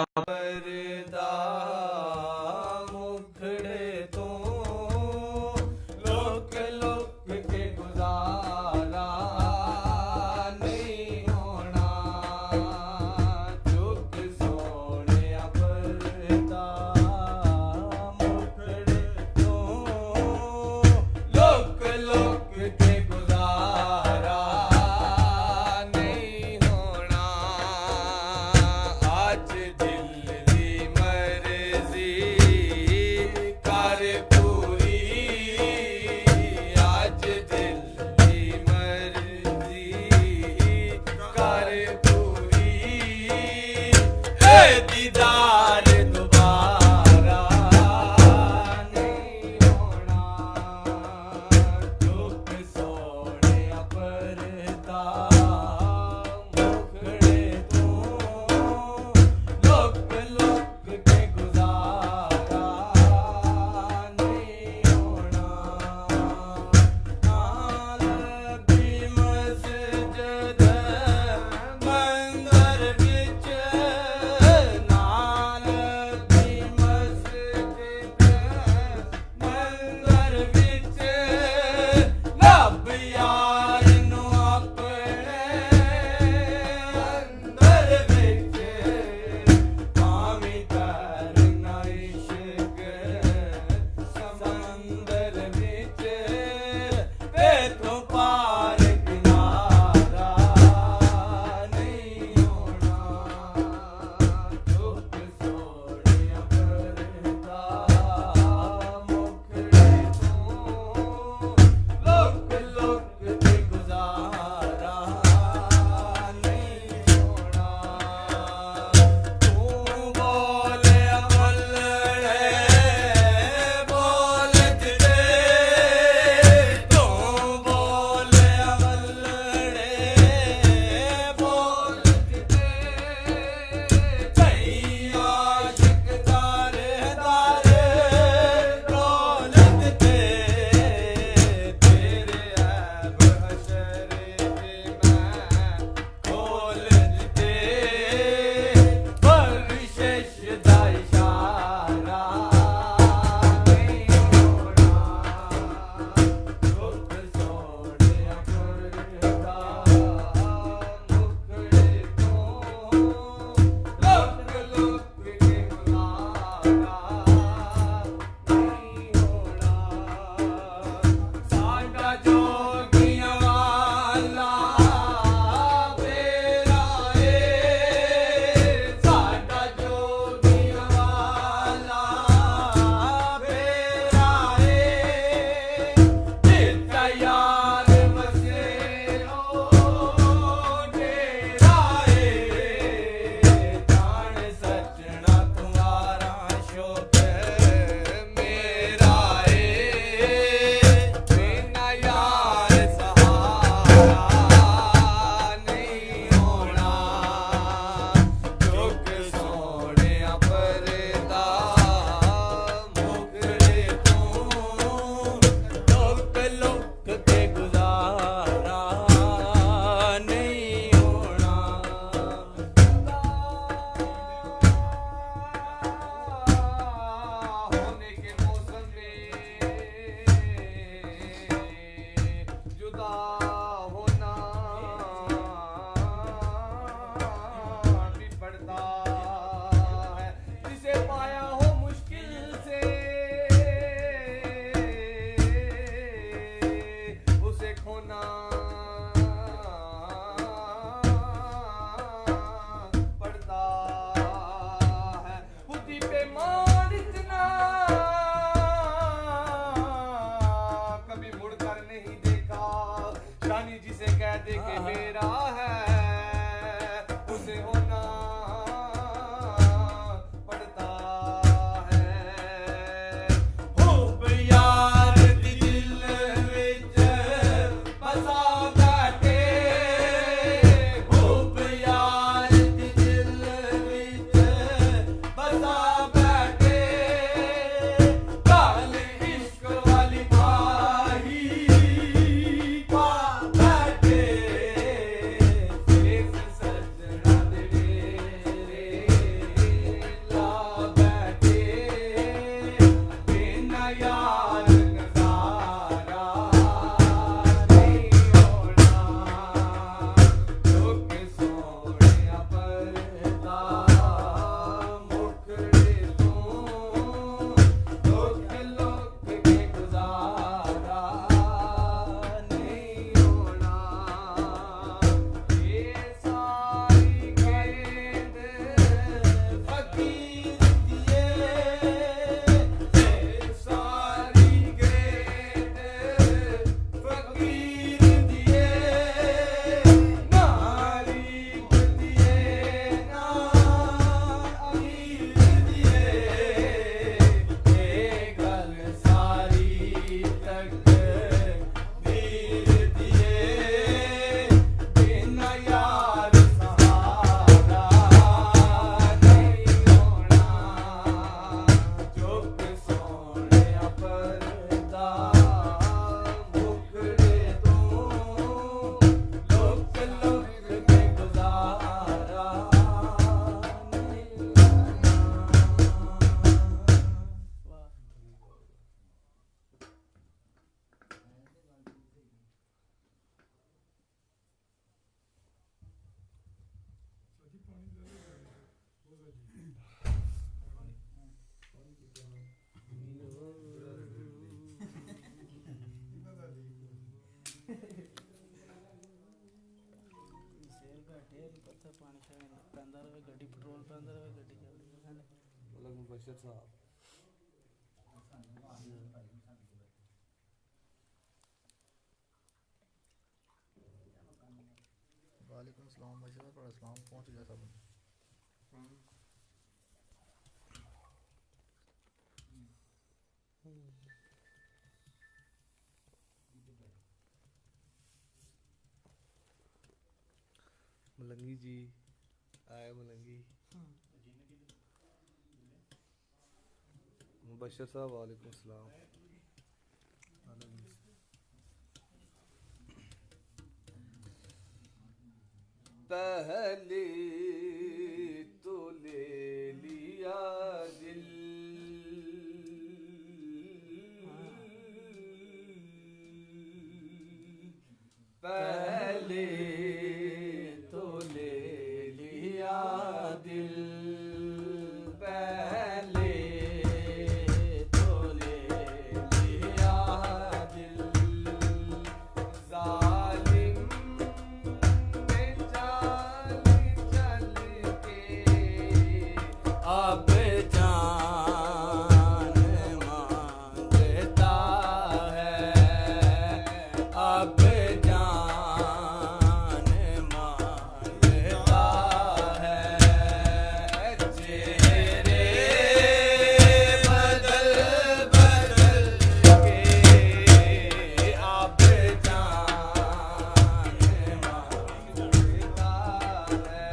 परदा मुखड़े तो लोक लोक के गुजारा नहीं होना। चुप सोने परदा मुखड़े तो लोक लोक के गुजारा नहीं होना। आज दीदार दोबारा नहीं होना। चुप सोने परदा मुखड़े तो लोक लोक के गुजारा नहीं होना। नाल भी मस्जिद मंदिर विच नाल मुबशर साहब। वालेकुम सलाम मशहूर पर इस्लाम पहुंच गया सब। मलंगी जी आए मलंगी। मुबशर साहब वालेकुम सलाम। पहले तो ले लिया दिल, पहले तो ले लिया दिल, पहले तो ले लिया दिल, जालिम ने चाल चल के अब जान मांगता है, अब जान मांगता है, चेहरे बदल बदल के अब जान मांगता है।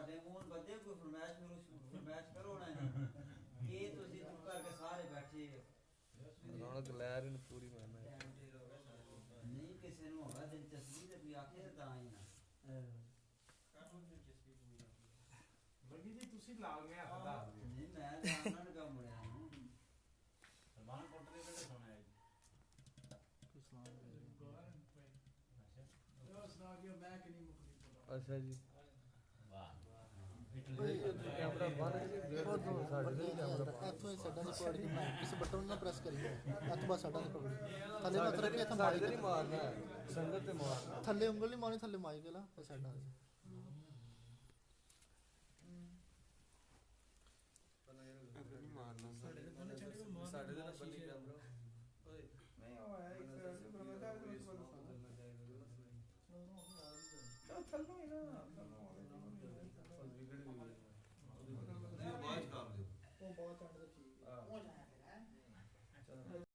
ਤੁਹਾਡੇ ਮੂੰਹ ਬੰਦੇ ਕੋਈ ਫਰਮਾਇਸ਼ ਕਰੋ ਨਾ ਇਹ ਤੁਸੀਂ ਚੁੱਪ ਕਰਕੇ ਸਾਰੇ ਬੈਠੇ ਹੋ। ਰੌਣਕ ਲੈ ਰਹੀ ਨੇ ਪੂਰੀ ਮਾਰਨਾ ਨਹੀਂ ਕਿਸੇ ਨੂੰ ਹੋਗਾ ਦਿਲਚਸਪੀ ਤੇ ਵੀ ਆਖੇ ਤਾਂ ਹੀ ਨਾ ਲੱਗੀ ਜੀ ਤੁਸੀਂ ਲਾਲ ਮੈਂ ਹੱਥ ਦਾ ਨਹੀਂ ਮੈਂ ਜਾਣਨਾ ਲਗਾ ਮੁੜਿਆ ਨੂੰ ਸਲਮਾਨ ਕੋਟ ਦੇ ਵੇਲੇ ਸੁਣਿਆ ਜੀ ਅੱਛਾ ਜੀ ਵਾਹ ਕੈਮਰਾ ਬੰਦ ਸਾਡੇ ਦੇ ਕੈਮਰਾ ਇੱਥੋਂ ਹੀ ਸਾਡਾ ਨਹੀਂ ਪਕੜ ਕੇ ਕਿਸੇ ਬਟਨ ਨੂੰ ਨਾ ਪ੍ਰੈਸ ਕਰੀਏ ਇੱਥੋਂ ਬਸ ਸਾਡਾ ਨਹੀਂ ਪਕੜੀ ਥੱਲੇ ਮਤ ਰੱਖੀ ਇੱਥੇ ਮਾਰੀ ਨਹੀਂ ਮਾਰਨਾ ਸੰਗਤ ਤੇ ਮਾਰਨਾ ਥੱਲੇ ਉਂਗਲ ਨਹੀਂ ਮਾਰਨੀ ਥੱਲੇ ਮਾਰੀ ਗਲਾ ਤੇ ਸਾਡਾ ਨਹੀਂ ਮਾਰਨਾ ਸਾਡੇ ਦੇ ਨਾਲ ਬੰਨੀ ਕੈਮਰਾ ਨਹੀਂ ਉਹ ਹੈ ਇੱਕ ਪ੍ਰਬੰਧਕ ਨੂੰ ਥੱਲੋਂ ਹੀ ਨਾ ਬਾਅਦ ਕਰ ਦਿਓ ਉਹ ਬਹੁਤ ਚੰਦ ਦਾ ਠੀਕ ਹੈ